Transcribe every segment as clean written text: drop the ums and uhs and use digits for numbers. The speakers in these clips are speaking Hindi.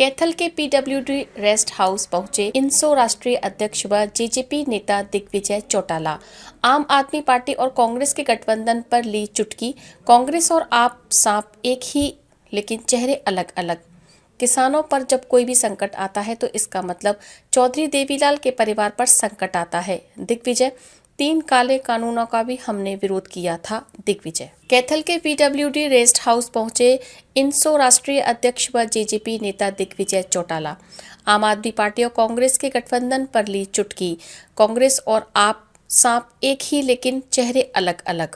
कैथल के पीडब्ल्यूडी रेस्ट हाउस पहुंचे इनसो राष्ट्रीय अध्यक्ष व जेजेपी नेता दिग्विजय चौटाला। आम आदमी पार्टी और कांग्रेस के गठबंधन पर ली चुटकी। कांग्रेस और आप सांप एक ही लेकिन चेहरे अलग अलग। किसानों पर जब कोई भी संकट आता है तो इसका मतलब चौधरी देवीलाल के परिवार पर संकट आता है। दिग्विजय 3 काले कानूनों का भी हमने विरोध किया था। दिग्विजय कैथल के पीडब्ल्यूडी रेस्ट हाउस पहुंचे इनसो राष्ट्रीय अध्यक्ष व जेजेपी नेता दिग्विजय चौटाला। आम आदमी पार्टी और कांग्रेस के गठबंधन पर ली चुटकी। कांग्रेस और आप सांप एक ही लेकिन चेहरे अलग अलग।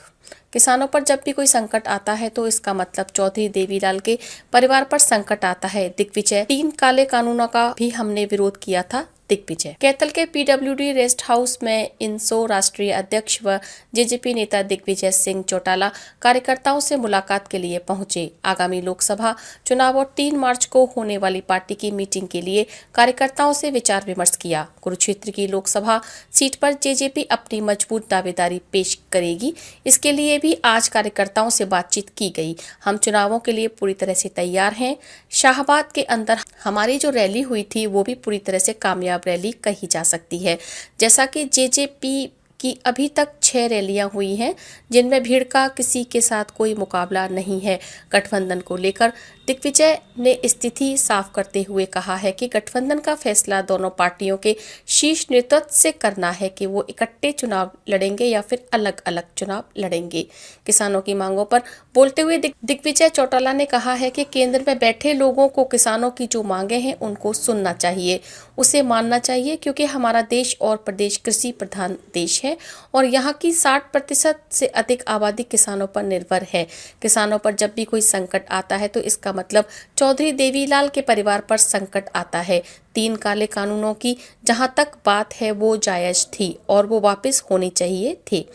किसानों पर जब भी कोई संकट आता है तो इसका मतलब चौधरी देवीलाल के परिवार पर संकट आता है। दिग्विजय 3 काले कानूनों का भी हमने विरोध किया था। दिग्विजय कैथल के पीडब्ल्यूडी रेस्ट हाउस में इनसो राष्ट्रीय अध्यक्ष व जेजेपी नेता दिग्विजय सिंह चौटाला कार्यकर्ताओं से मुलाकात के लिए पहुंचे। आगामी लोकसभा चुनाव और 3 मार्च को होने वाली पार्टी की मीटिंग के लिए कार्यकर्ताओं से विचार विमर्श किया। कुरुक्षेत्र की लोकसभा सीट पर जेजेपी अपनी मजबूत दावेदारी पेश करेगी। इसके लिए भी आज कार्यकर्ताओं से बातचीत की गई। हम चुनावों के लिए पूरी तरह से तैयार हैं। शाहबाद के अंदर हमारी जो रैली हुई थी वो भी पूरी तरह से कामयाब रैली कही जा सकती है। जैसा कि जेजेपी की अभी तक 6 रैलियां हुई हैं जिनमें भीड़ का किसी के साथ कोई मुकाबला नहीं है। गठबंधन को लेकर दिग्विजय ने स्थिति साफ करते हुए कहा है कि गठबंधन का फैसला दोनों पार्टियों के शीर्ष नेतृत्व से करना है कि वो इकट्ठे चुनाव लड़ेंगे या फिर अलग अलग चुनाव लड़ेंगे। किसानों की मांगों पर बोलते हुए दिग्विजय चौटाला ने कहा है कि केंद्र में बैठे लोगों को किसानों की जो मांगे हैं उनको सुनना चाहिए, उसे मानना चाहिए, क्योंकि हमारा देश और प्रदेश कृषि प्रधान देश है और यहाँ की 60% से अधिक आबादी किसानों पर निर्भर है। किसानों पर जब भी कोई संकट आता है तो इसका मतलब चौधरी देवीलाल के परिवार पर संकट आता है। 3 काले कानूनों की जहां तक बात है वो जायज थी और वो वापस होनी चाहिए थी।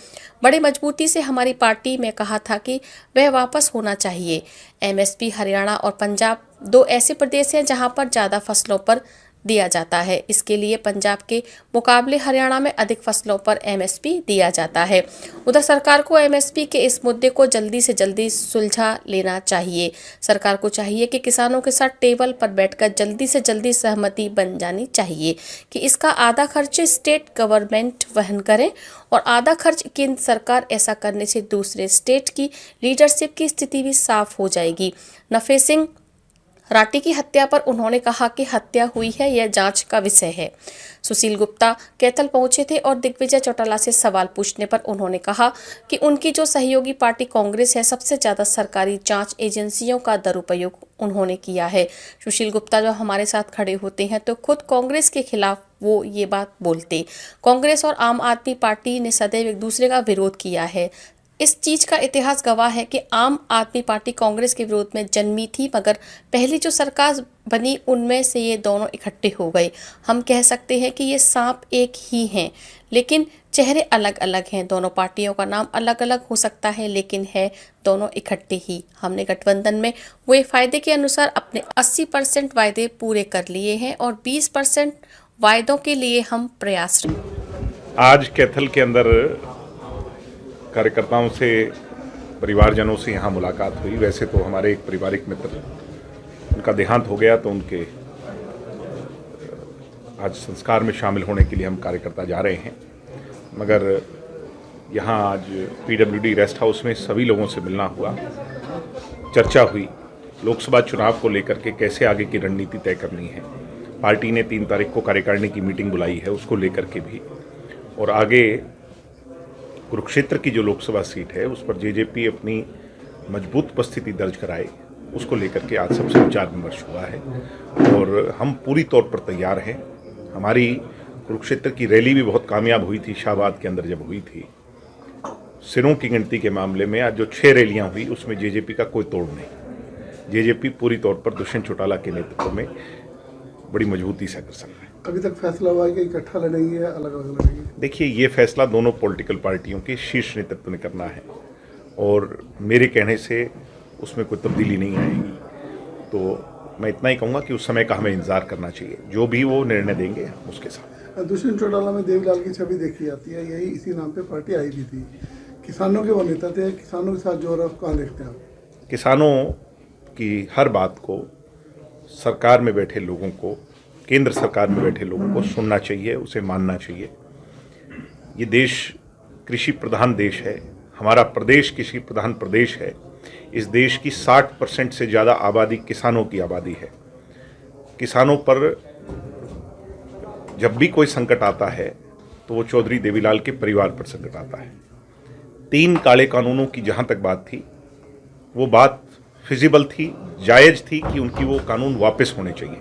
बड़े मजबूती से हमारी पार्टी में कहा था कि वह वापस होना चाहिए। एमएसपी हरियाणा और पंजाब 2 ऐसे प्रदेश हैं जहां पर ज़्यादा फसलों पर दिया जाता है। इसके लिए पंजाब के मुकाबले हरियाणा में अधिक फसलों पर एमएसपी दिया जाता है। उधर सरकार को एमएसपी के इस मुद्दे को जल्दी से जल्दी सुलझा लेना चाहिए। सरकार को चाहिए कि किसानों के साथ टेबल पर बैठकर जल्दी से जल्दी सहमति बन जानी चाहिए कि इसका आधा खर्च स्टेट गवर्नमेंट वहन करे और आधा खर्च केंद्र सरकार। ऐसा करने से दूसरे स्टेट की लीडरशिप की स्थिति भी साफ हो जाएगी। नफे सिंह राठी की हत्या पर उन्होंने कहा कि हत्या हुई है, यह जांच का विषय है। सुशील गुप्ता कैथल पहुंचे थे और दिग्विजय चौटाला से सवाल पूछने पर उन्होंने कहा कि उनकी जो सहयोगी पार्टी कांग्रेस है, सबसे ज्यादा सरकारी जांच एजेंसियों का दुरुपयोग उन्होंने किया है। सुशील गुप्ता जो हमारे साथ खड़े होते हैं तो खुद कांग्रेस के खिलाफ वो ये बात बोलते। कांग्रेस और आम आदमी पार्टी ने सदैव एक दूसरे का विरोध किया है। इस चीज का इतिहास गवाह है कि आम आदमी पार्टी कांग्रेस के विरोध में जन्मी थी, मगर पहली जो सरकार बनी उनमें से ये दोनों इकट्ठे हो गए। हम कह सकते हैं कि ये सांप एक ही हैं लेकिन चेहरे अलग अलग हैं। दोनों पार्टियों का नाम अलग अलग हो सकता है लेकिन है दोनों इकट्ठे ही। हमने गठबंधन में हुए फायदे के अनुसार अपने 80% वायदे पूरे कर लिए हैं और 20% वायदों के लिए हम प्रयासरत। आज कैथल के अंदर कार्यकर्ताओं से, परिवारजनों से यहाँ मुलाकात हुई। वैसे तो हमारे एक पारिवारिक मित्र, उनका देहांत हो गया तो उनके आज संस्कार में शामिल होने के लिए हम कार्यकर्ता जा रहे हैं, मगर यहाँ आज पीडब्ल्यूडी रेस्ट हाउस में सभी लोगों से मिलना हुआ, चर्चा हुई। लोकसभा चुनाव को लेकर के कैसे आगे की रणनीति तय करनी है। पार्टी ने 3 तारीख को कार्यकारिणी की मीटिंग बुलाई है, उसको लेकर के भी, और आगे कुरुक्षेत्र की जो लोकसभा सीट है उस पर जेजेपी अपनी मजबूत उपस्थिति दर्ज कराए, उसको लेकर के आज सबसे विचार विमर्श हुआ है और हम पूरी तौर पर तैयार हैं। हमारी कुरुक्षेत्र की रैली भी बहुत कामयाब हुई थी। शाहबाद के अंदर जब हुई थी, सिरों की गिनती के मामले में आज जो 6 रैलियां हुई उसमें जेजेपी का कोई तोड़ नहीं। जेजेपी पूरी तौर पर दुष्यंत चौटाला के नेतृत्व में बड़ी मजबूती से अग्रसर है। अभी तक फैसला हुआ है कि इकट्ठा लड़ेंगे या अलग अलग लड़ेंगे? देखिए, ये फैसला दोनों पॉलिटिकल पार्टियों के शीर्ष नेतृत्व ने करना है और मेरे कहने से उसमें कोई तब्दीली नहीं आएगी। तो मैं इतना ही कहूँगा कि उस समय का हमें इंतजार करना चाहिए। जो भी वो निर्णय देंगे उसके साथ। दुष्यंत चौटाला में देवीलाल की छवि देखी जाती है, यही इसी नाम पे पार्टी आई भी थी। किसानों के वो नेता थे, किसानों के साथ जो रहा कहाँ देखते हैं आप? किसानों की हर बात को सरकार में बैठे लोगों को, केंद्र सरकार में बैठे लोगों को सुनना चाहिए, उसे मानना चाहिए। ये देश कृषि प्रधान देश है, हमारा प्रदेश कृषि प्रधान प्रदेश है। इस देश की 60% से ज़्यादा आबादी किसानों की आबादी है। किसानों पर जब भी कोई संकट आता है तो वो चौधरी देवीलाल के परिवार पर संकट आता है। 3 काले कानूनों की जहाँ तक बात थी, वो बात फिजिबल थी, जायज़ थी कि उनकी वो कानून वापस होने चाहिए,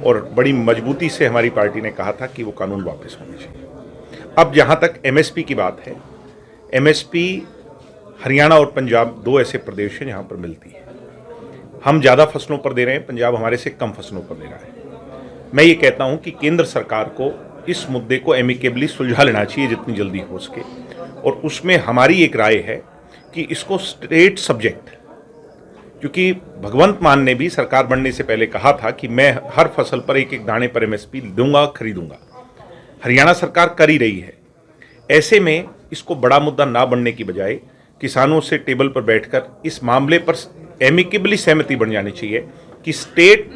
और बड़ी मजबूती से हमारी पार्टी ने कहा था कि वो कानून वापस होने चाहिए। अब जहाँ तक एमएसपी की बात है, एमएसपी हरियाणा और पंजाब 2 ऐसे प्रदेश हैं जहाँ पर मिलती है। हम ज़्यादा फसलों पर दे रहे हैं, पंजाब हमारे से कम फसलों पर दे रहा है। मैं ये कहता हूँ कि केंद्र सरकार को इस मुद्दे को एमिकेबली सुलझा लेना चाहिए जितनी जल्दी हो सके, और उसमें हमारी एक राय है कि इसको स्टेट सब्जेक्ट, क्योंकि भगवंत मान ने भी सरकार बनने से पहले कहा था कि मैं हर फसल पर एक दाने पर एमएसपी दूंगा, खरीदूंगा। हरियाणा सरकार कर ही रही है। ऐसे में इसको बड़ा मुद्दा ना बनने की बजाय किसानों से टेबल पर बैठकर इस मामले पर एमिकेबली सहमति बन जानी चाहिए कि स्टेट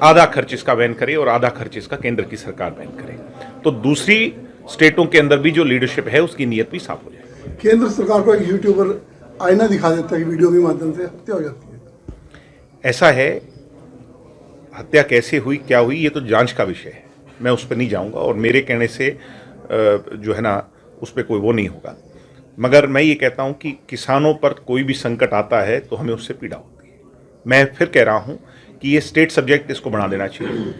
आधा खर्च इसका वहन करे और आधा खर्च इसका केंद्र की सरकार वहन करे, तो दूसरी स्टेटों के अंदर भी जो लीडरशिप है उसकी नीयत भी साफ हो जाए। केंद्र सरकार को एक यूट्यूबर आईना दिखा देता है कि वीडियो के माध्यम से हत्या हो जाती है। ऐसा है, हत्या कैसे हुई, क्या हुई, ये तो जांच का विषय है, मैं उस पर नहीं जाऊंगा, और मेरे कहने से जो है ना उस पर कोई वो नहीं होगा। मगर मैं ये कहता हूं कि किसानों पर कोई भी संकट आता है तो हमें उससे पीड़ा होती है। मैं फिर कह रहा हूं कि ये स्टेट सब्जेक्ट इसको बना देना चाहिए।